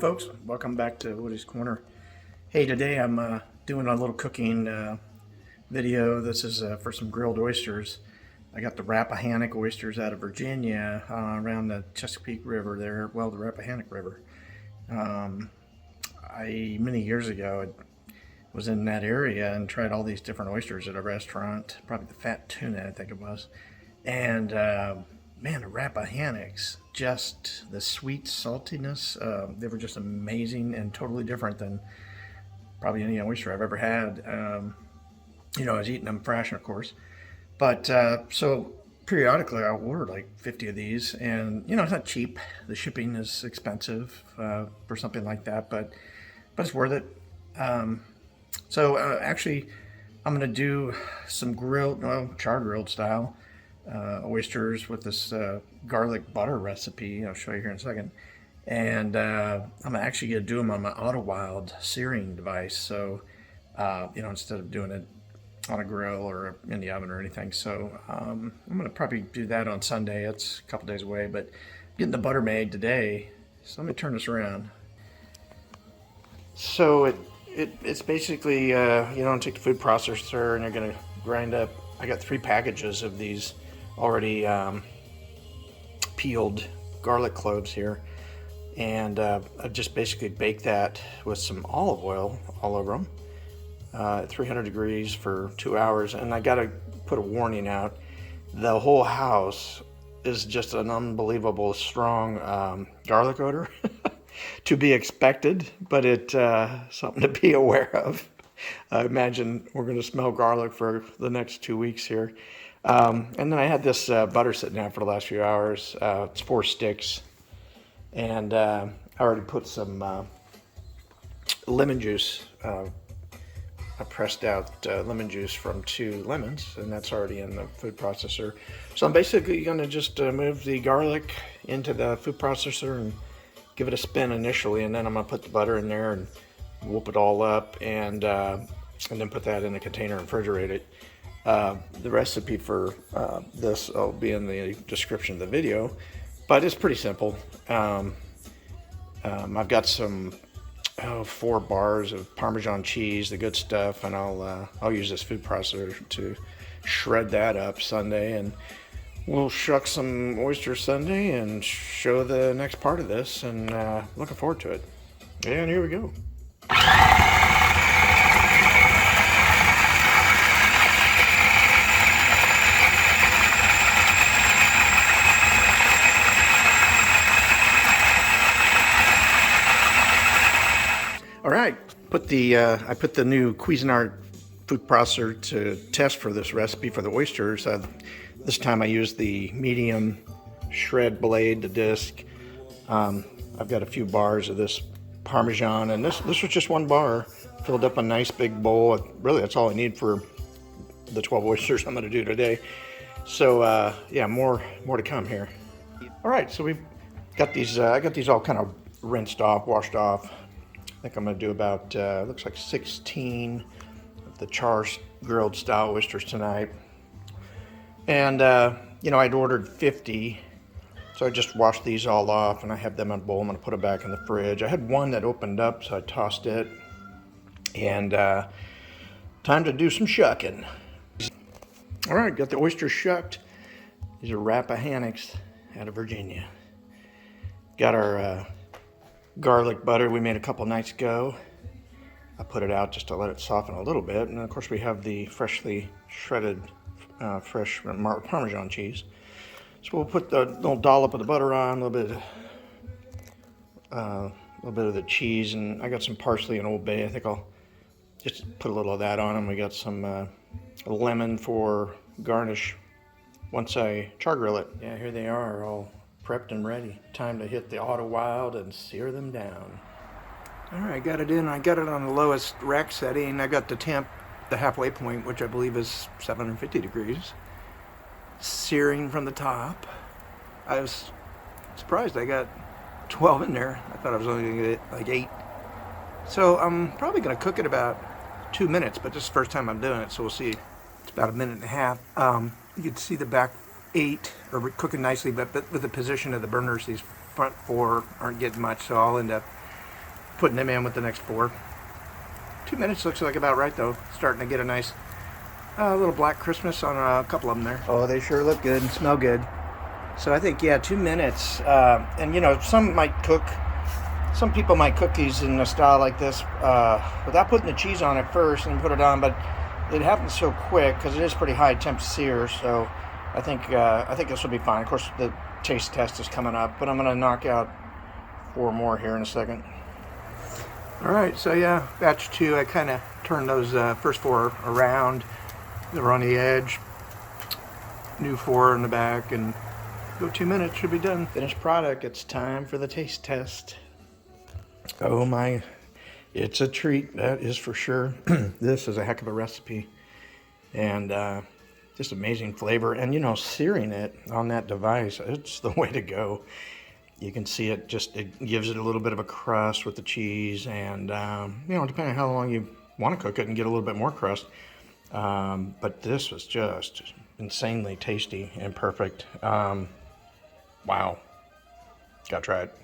folks, welcome back to Woody's Corner. Hey, today I'm doing a little cooking video. This is for some grilled oysters. I got the Rappahannock Oysters out of Virginia around the Chesapeake River there, well, the Rappahannock River. Many years ago, I was in that area and tried all these different oysters at a restaurant, probably the fat tuna, I think it was. And man, the Rappahannocks, just the sweet saltiness, they were just amazing and totally different than probably any oyster I've ever had. I was eating them fresh, of course. But so periodically I'll order like 50 of these, and it's not cheap. The shipping is expensive for something like that, but it's worth it. Actually, I'm going to do some char grilled style oysters with this garlic butter recipe. I'll show you here in a second. And I'm actually going to do them on my Otto Wilde searing device. So, instead of doing it on a grill or in the oven or anything. So I'm going to probably do that on Sunday. It's a couple days away, but getting the butter made today. So let me turn this around. So it's basically, take the food processor and you're going to grind up. I got 3 packages of these already peeled garlic cloves here, and I just basically bake that with some olive oil all over them at 300 degrees for 2 hours. And I gotta put a warning out, the whole house is just an unbelievable strong garlic odor. To be expected, but it's something to be aware of. I imagine we're going to smell garlic for the next 2 weeks here. And then I had this butter sitting out for the last few hours. It's 4 sticks. And I already put some lemon juice. I pressed out lemon juice from 2 lemons, and that's already in the food processor. So I'm basically going to just move the garlic into the food processor and give it a spin initially, and then I'm going to put the butter in there and whoop it all up, and then put that in a container and refrigerate it. The recipe for this will be in the description of the video, but it's pretty simple. I've got some 4 bars of Parmesan cheese, the good stuff, and I'll use this food processor to shred that up Sunday, and we'll shuck some oyster Sunday and show the next part of this, and looking forward to it. And here we go. All right, I put the new Cuisinart food processor to test for this recipe for the oysters. This time I used the medium shred blade, the disc. I've got a few bars of this Parmesan, and this was just 1 bar, filled up a nice big bowl. Really, that's all I need for the 12 oysters I'm going to do today. So yeah, more to come here. All right, so we've got these. I got these all kind of rinsed off, washed off. I think I'm going to do about looks like 16 of the char grilled style oysters tonight. And I'd ordered 50, so I just washed these all off, and I have them in a bowl. I'm going to put it back in the fridge. I had one that opened up, so I tossed it. And time to do some shucking. All right, got the oysters shucked. These are Rappahannocks out of Virginia. Got our garlic butter we made a couple nights ago. I put it out just to let it soften a little bit, and of course we have the freshly shredded fresh Parmesan cheese. So we'll put the little dollop of the butter on, a little bit of the cheese, and I got some parsley and Old Bay. I think I'll just put a little of that on, and we got some lemon for garnish once I char grill it. Yeah, here they are, all prepped and ready. Time to hit the Otto Wilde and sear them down. All right, got it in. I got it on the lowest rack setting. I got the temp, the halfway point, which I believe is 750 degrees. Searing from the top. I was surprised I got 12 in there. I thought I was only going to get like 8. So I'm probably going to cook it about 2 minutes, but this is the first time I'm doing it, so we'll see. It's about 1.5 minutes. You can see the back 8 are cooking nicely, but with the position of the burners, these front 4 aren't getting much, so I'll end up putting them in with the next 4. 2 minutes looks like about right though. Starting to get a nice little black Christmas on a couple of them there. Oh, they sure look good and smell good. So I think, yeah, 2 minutes. And, you know, some people might cook these in a style like this without putting the cheese on it first and put it on, but it happens so quick because it is pretty high temp sear. So I think this will be fine. Of course, the taste test is coming up, but I'm going to knock out 4 more here in a second. All right, so yeah, batch 2, I kind of turned those first 4 around. They were on the edge. New 4 in the back, and go 2 minutes, should be done. Finished product, it's time for the taste test. Oh my, it's a treat, that is for sure. This is a heck of a recipe. And just amazing flavor. And you know, searing it on that device, it's the way to go. You can see it gives it a little bit of a crust with the cheese, and you know, depending on how long you want to cook it and get a little bit more crust. But this was just insanely tasty and perfect. Wow, gotta try it.